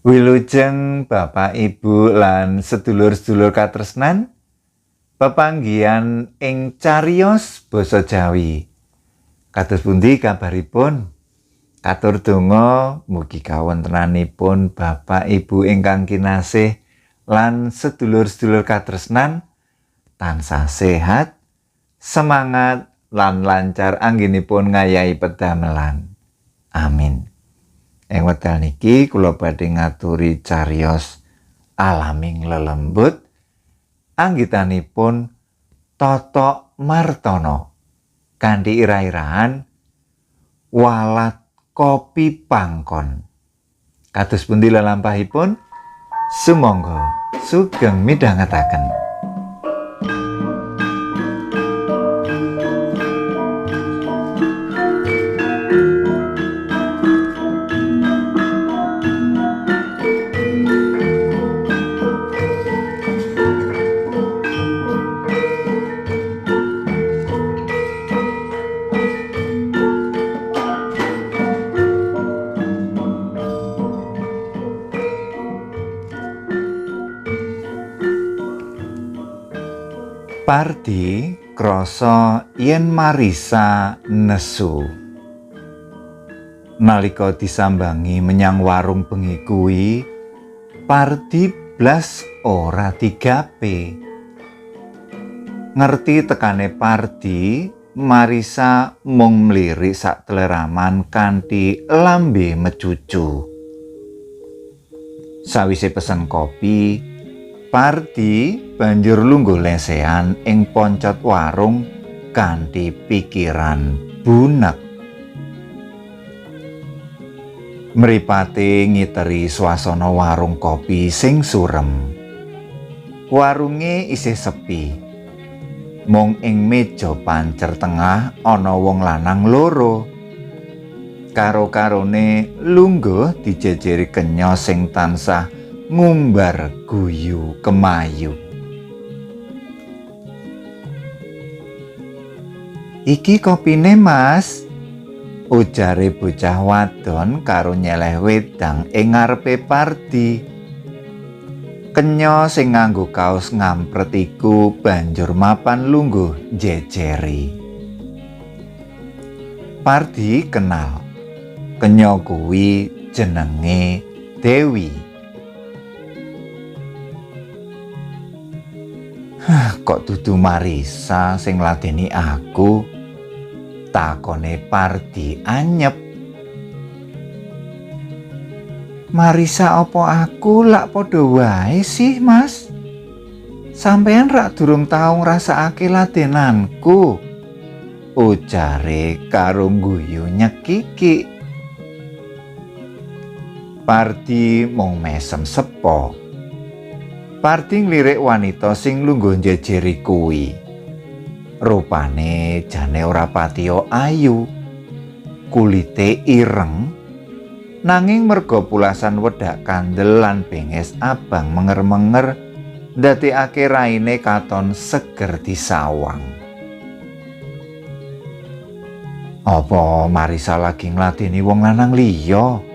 Wilujeng Bapak Ibu lan sedulur-sedulur katresnan, pepanggihan ing cariyos basa Jawi. Kados pundi kabaripun? Katur donga mugi kawontenanipun Bapak Ibu ingkang kinasih lan sedulur-sedulur katresnan tansah sehat, semangat lan lancar anggenipun ngayahi pedamelan. Amin. Ing wekdal niki kula badhe ngaturi cariyos alaming lelembut anggitanipun Totok Martono kanthi ira-irahan Walat Kopi Pangkon. Kados pundi lelampahipun? Sumangga sugeng midhangetaken. Pardi krasa yen Marisa nesu. Nalika disambangi menyang warung bengi kuwi, Pardi blas ora digape. Ngerti tekane Pardi, Marisa mung mlirik sak tleraman kanthi lambe mecucu. Sawise pesen kopi, Pardi banjur lungguh lesehan ing poncot warung kanthi pikiran bunek. Mripate ngiteri swasana warung kopi sing surem. Warunge isih sepi. Mung ing meja pancer tengah ana wong lanang loro. Karo-karone lungguh dijejeri kenya sing tansah ngumbar guyu kemayu. "Iki kopine, Mas," ujare bocah wadon karo nyeleh wedang ing ngarepe Pardi. Kenya sing nganggo kaos ngampret iku banjur mapan lungguh jejeri. Pardi kenal. Kenya kuwi jenenge Dewi. Kok dudu Marisa sing ladeni aku? Takone Pardi anyep. "Marisa apa aku lak padha wae sih, Mas? Sampeyan rak durung tau ngrasakake ladenanku," ujare karo guyu nyekiki. Pardi mung mesem sepo. Pardi nglirik wanita sing lungguh njejeri kuwi. Rupane jane ora patiya ayu. Kulite ireng, nanging merga pulasan wedak kandel lan benges abang menger-menger ndadekake raine katon seger disawang. "Apa Marisa lagi ngladeni wong lanang liya?"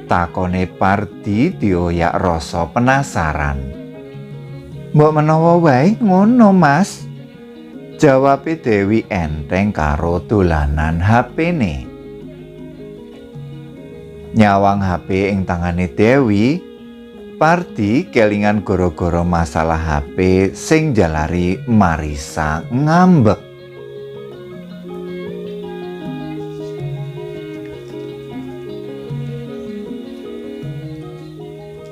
takone Pardi dioyak rasa penasaran. "Mbok menawa wae ngono, Mas," jawabe Dewi enteng karo dolanan HP-ne. Nyawang HP ing tangane Dewi, Pardi kelingan gara-gara masalah HP sing jalari Marisa ngambek.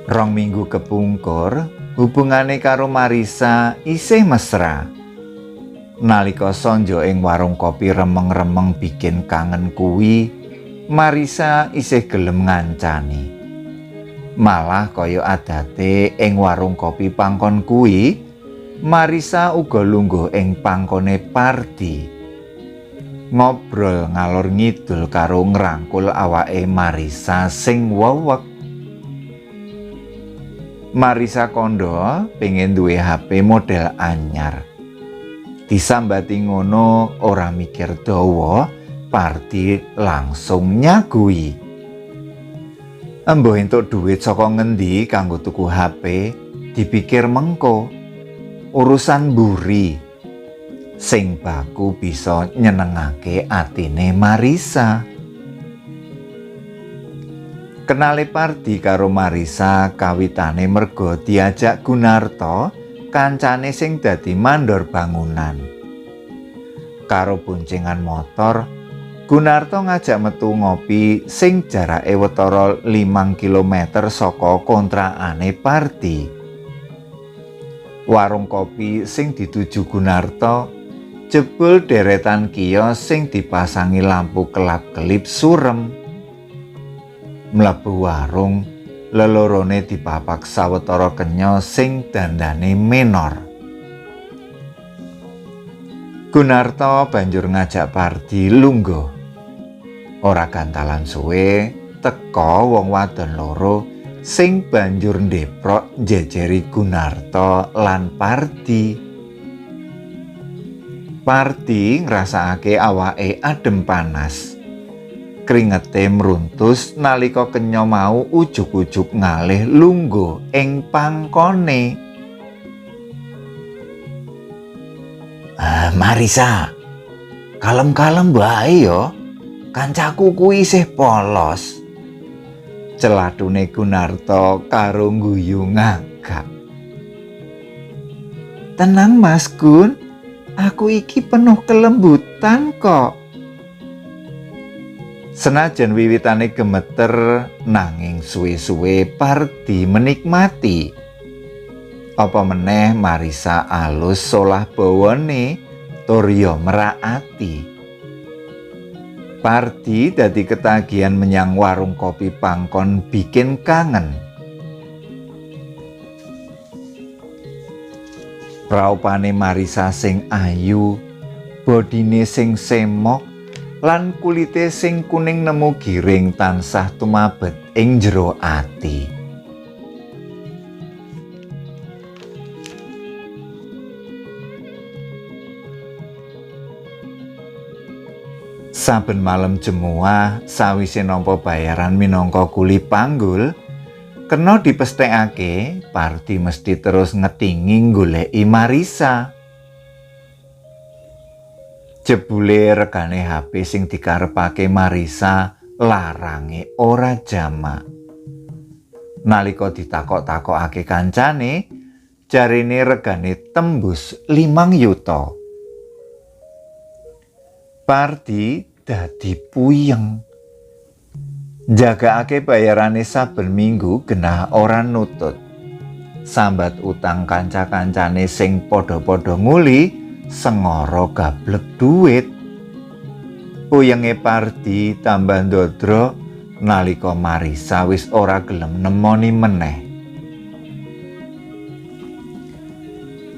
Rong minggu kepungkur, hubungane karo Marisa isih mesra. Nalika sonjo ing warung kopi remeng-remeng bikin kangen kuwi, Marisa isih gelem ngancani. Malah kaya adate ing warung kopi pangkon kuwi, Marisa uga lungguh ing pangkone Pardi. Ngobrol ngalor ngidul karo ngrangkul awake Marisa sing wewek. Marisa kondo pengen duwe HP model anyar. Disambati ngono ora mikir dawa, Pardi langsung nyagui. Embuh entuk duit saka ngendi kanggo tuku HP, dipikir mengko urusan mburi sing baku bisa nyenengake atine Marisa. Kenale Pardi karo Marisa kawitane merga diajak Gunarto, kancane sing dadi mandor bangunan. Karo boncengan motor, Gunarto ngajak metu ngopi sing jarake wetara 5 kilometer saka kontrakane Pardi. Warung kopi sing dituju Gunarto jebul deretan kios sing dipasangi lampu kelap-kelip surem. Mlebu warung, lelorone dipapak sawetara kenya sing dandane menor. Gunarto banjur ngajak Pardi lungguh. Ora gantalan suwe, teka wong wadon loro sing banjur ndeprok njejeri Gunarto lan Pardi. Pardi ngrasakake awake adem panas. Kringete mruntus nalika kenya mau ujug-ujug ngalih lungguh ing pangkone. Marisa, kalem-kalem bae yo. Kancaku kuwi isih polos. Celadune Gunarto karo guyu ngagak. Tenang Mas Gun, aku iki penuh kelembutan kok. Senajan wiwitane gemeter, nanging suwe-suwe Pardi menikmati. Apa meneh Marisa alus solah bawane tur ya meraati. Pardi dadi ketagihan menyang warung kopi pangkon bikin kangen. Raupane Marisa sing ayu, bodine sing semok, lan kulite sing kuning nemu giring tansah tumabet ing jero ati. Saben malam jemuah sawise nampa bayaran minangka kuli panggul, kena dipesthekake Pardi mesti terus ngetingi goleki Marisa. Jebule regane HP sing dikarepake Marisa larange ora jamak. Nalika ditakok-takokake kancane, jarine regane tembus 5 yuta. Pardi dadi puyeng. Jagakake bayarane saben minggu genah ora nutut. Sambat utang kanca-kancane sing padha-padha nguli, sengara gablek duit. Puyenge Pardi tambah ndodro nalika Marisa wis ora gelem nemoni meneh.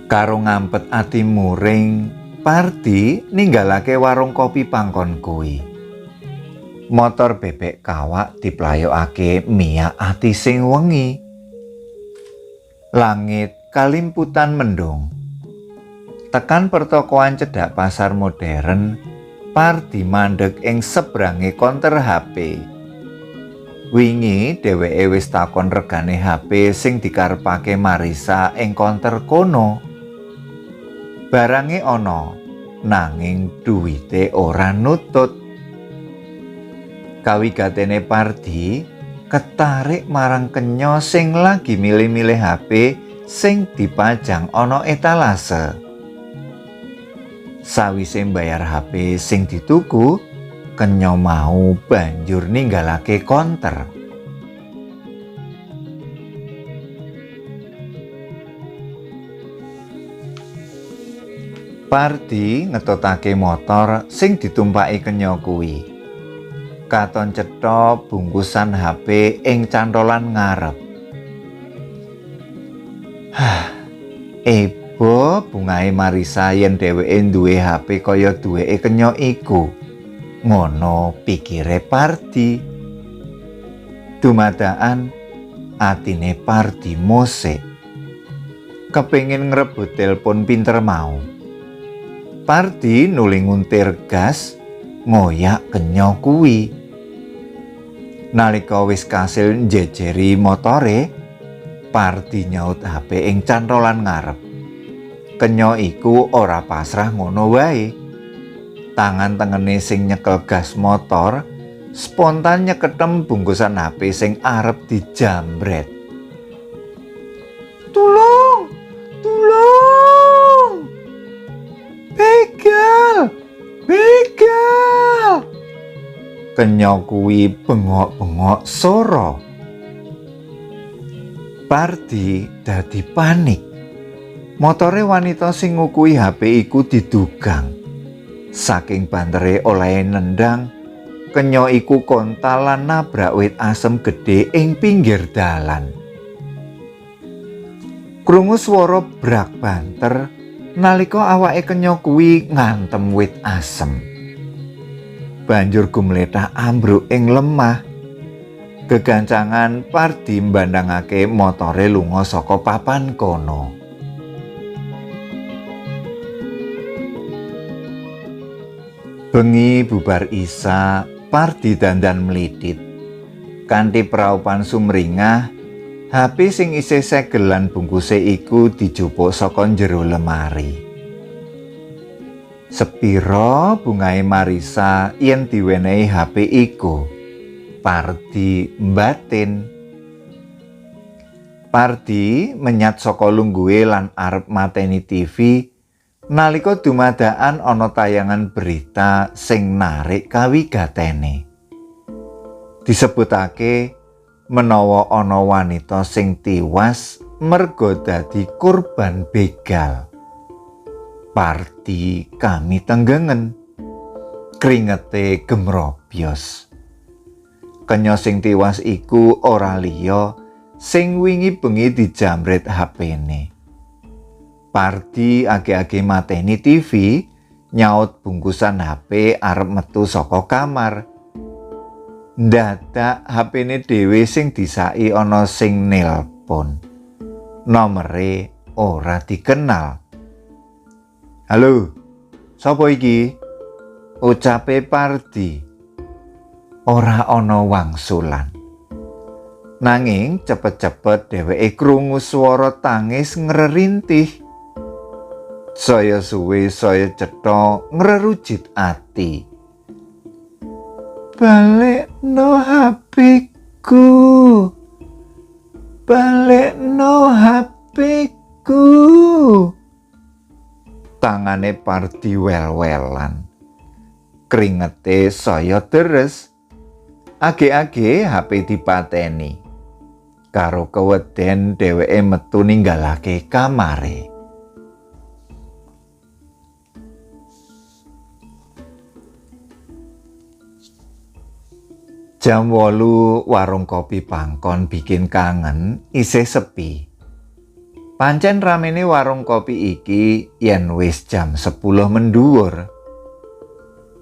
Karo ngampet ati muring, Pardi ninggalake warung kopi pangkon kuwi. Motor bebek kawak diplayokake miyak ati sing wengi. Langit kalimputan mendung. Tekan pertokoan cedhak pasar modern, Pardi mandeg ing sebrange konter HP. Wingi dheweke wis takon regane HP sing dikarepake Marisa ing konter kono. Barange ana, nanging duwite ora nutut. Kawigatene Pardi ketarik marang kenya sing lagi milih-milih HP sing dipajang ana etalase. Sawise mbayar HP sing dituku, kenya mau banjur ninggalake konter. Pardi ngetotake motor sing ditumpaki kenya kuwi. Katon cetha bungkusan HP ing cantolan ngarep. Ebo bungahe Marisa yen dheweke duwe HP kaya duweke kenya iku. Ngono pikire Pardi. Dumadakan atine Pardi mosek. Kepengin ngrebut telepon pinter mau. Pardi nuli nguntir gas ngoyak kenya kuwi. Nalika wis kasil njejeri motore, Pardi nyaut HP ing cantolan ngarep. Kenya iku ora pasrah ngono wae. Tangan tengene sing nyekel gas motor spontan nyeketem bungkusan HP sing arep dijambret. Tulung! Tulung! Begal! Begal! Kenya kuwi bengok-bengok soro. Pardi dadi panik. Motore wanita sing ngukui HP iku didugang. Saking bantere oleh nendang, Kenya iku kontalan nabrak wit asem gedhe ing pinggir dalan. Krungu swara brak banter nalika awake Kenya kuwi ngantem wit asem. Banjur gumletah ambruk ing lemah. Gegancangan Pardi mbandhangake motore lunga saka papan kono. Bengi bubar isa, Pardi dandan mlidit. Kanthi praupan sumringah, HP sing isih segelan bungkuse iku dijupuk saka njero lemari. Sepiro bungahe Marisa yen diwenehi HP iku? Pardi mbatin. Pardi menyat saka lungguhe lan arep mateni TV nalika dumadakan ana tayangan berita sing narik kawigatene. Disebutake menawa ana wanita sing tiwas merga dadi korban begal. Pardi kami tenggengen, kringete gemrobyos. Kenya sing tiwas iku ora liya sing wingi bengi dijamret HP-ne. Pardi age-age mateni TV, nyaut bungkusan HP arep metu saka kamar. Ndadak HP-ne dhewe sing disaki ana sing nelpon. Nomere ora dikenal. Halo, sapa iki? Ucape Pardi. Ora ana wangsulan. Nanging cepet-cepet dheweke krungu swara tangis ngrerintih. Saya suwe saya cetha ngrerujit ati. Balekno HP-ku. Balekno HP-ku. Tangane Pardi wel-welan. Kringete saya deres. Age-age HP dipateni. Karo keweden dheweke metu ninggalake kamare. Jam 8 warung kopi Pangkon bikin kangen isih sepi. Pancen ramene warung kopi iki yen wis jam 10 mendhuwur.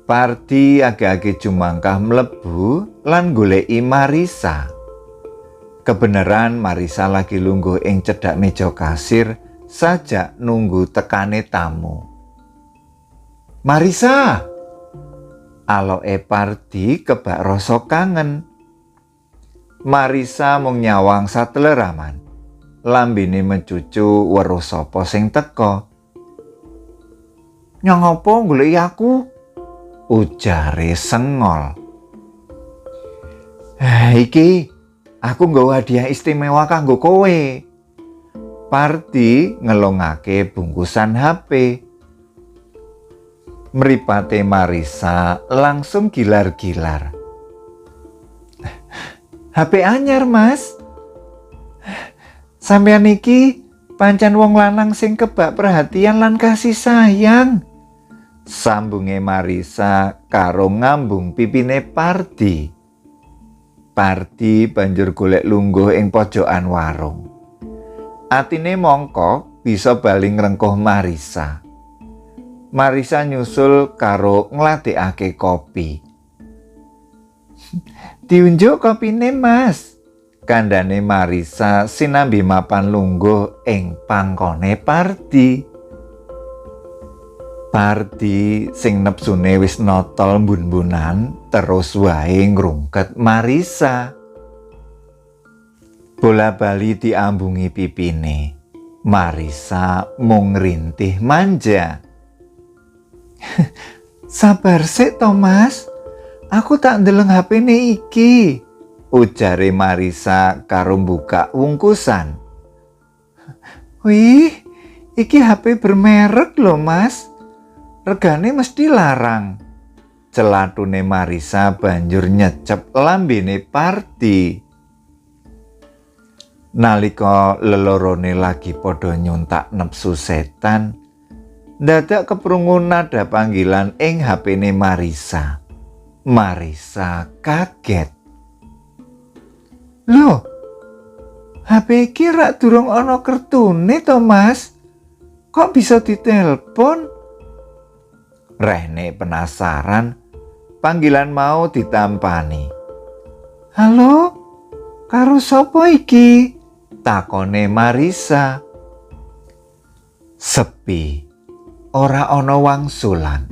Pardi age-age jumangkah mlebu lan goleki Marisa. Kebeneran Marisa lagi lungguh ing cedhak meja kasir sajak nunggu tekane tamu. Marisa! Aloke Pardi kebak rasa kangen. Marisa mung nyawang satleraman. Lambene mencucu weruh sapa sing teka. Nyang apa goleki aku? Ujare sengol. Iki aku nggawa hadiah istimewa kanggo kowe. Pardi ngelongake bungkusan HP. Mripate Marisa langsung gilar-gilar. HP anyar, Mas. Sampeyan iki pancen wong lanang sing kebak perhatian lan kasih sayang. Sambunge Marisa karo ngambung pipine Pardi. Pardi banjur golek lungguh ing pojokan warung. Atine mongkok bisa bali ngrengkuh Marisa. Marisa nyusul karo ngladekake kopi. Diunjuk kopine, Mas. Kandhane Marisa sinambi mapan lungguh ing pangkone Pardi. Pardi sing nepsune wis notol mbun-mbunan terus wae ngrungket Marisa. Bola-bali diambungi pipine. Marisa mung ngrintih manja. Sabar sik to, Mas. Aku tak ndeleng HP-ne iki, ujare Marisa karo buka wungkusan. Wih, iki HP bermerek lho, Mas. Regane mesti larang. Celatune Marisa banjur nyecep lambene Pardi. Nalika lelorone lagi padha nyuntak nepsu setan, dadak keprungu nada panggilan ing HP-ne Marisa. Marisa kaget. Loh, HP iki rak durung ana kertune to, Mas? Kok bisa ditelepon? Rene penasaran, panggilan mau ditampani. Halo, karo sapa iki? Takone Marisa. Sepi, ora ana wangsulan.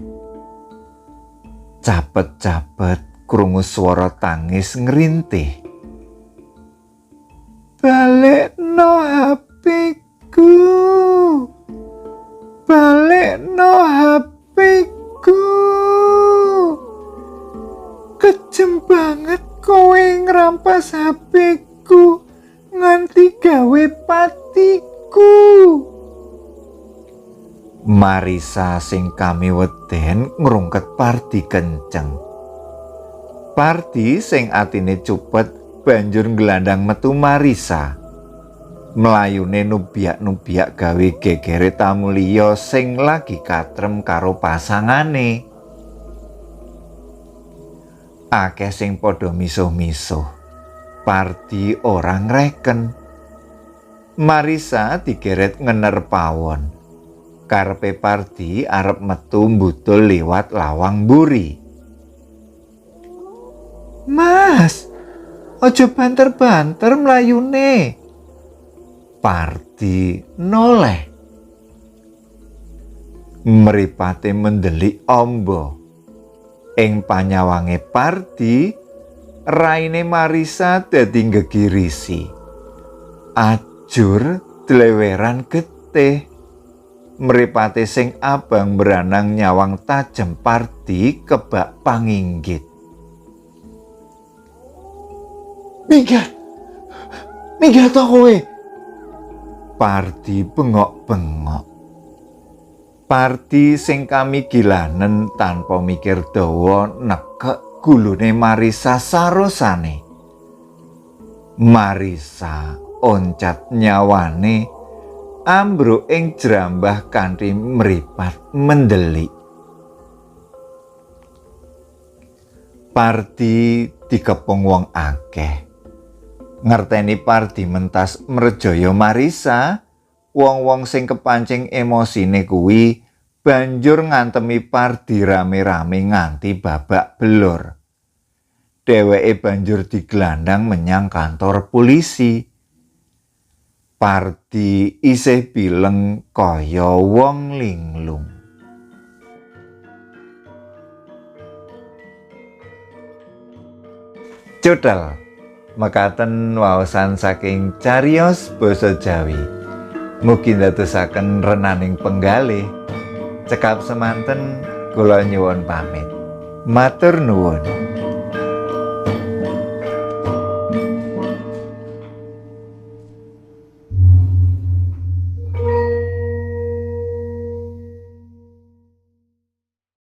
Capet-capet krungu swara tangis ngrintih. Balekno HP-ku. Balekno HP-ku. Kejem banget kowe ngrampas HP-ku nganti gawe patiku. Marisa sing kami weden ngrungket Pardi kenceng. Pardi sing atine cupet banjur nglandang metu Marisa. Mlayune nubiak-nubiak gawe gegere tamu liya sing lagi katrem karo pasangane. Akeh sing padha misuh-misuh. Pardi ora ngreken. Marisa digeret ngener pawon. Karepe Pardi arep metu mbutul liwat lawang mburi. Mas, ojo banter-banter mlayune. Pardi noleh. Mripate mendelik amba. Ing panyawange Pardi, raine Marisa dadi gegirisi. Ajur dleweran getih. Mripate sing abang beranang nyawang tajem Pardi kebak panginggit. Minggat to kowe. Pardi bengok-bengok. Pardi sing kamigilanen tanpa mikir dawa nekek gulune Marisa sarosane. Marisa oncat nyawane ambruk ing jrambah kanthi mripat mendelik. Pardi dikepung wong akeh. Ngerteni Pardi mentas mrejaya Marisa, wong-wong sing kepancing emosine kuwi banjur ngantemi Pardi rame-rame nganti babak belur. Dheweke banjur diglandang menyang kantor polisi. Pardi isih bileng kaya wong linglung. Cudhel, mekaten waosan saking cariyos basa Jawi. Mugi ndadosaken renaning penggalih. Cekap semanten kula nyuwun pamit. Matur nuwun.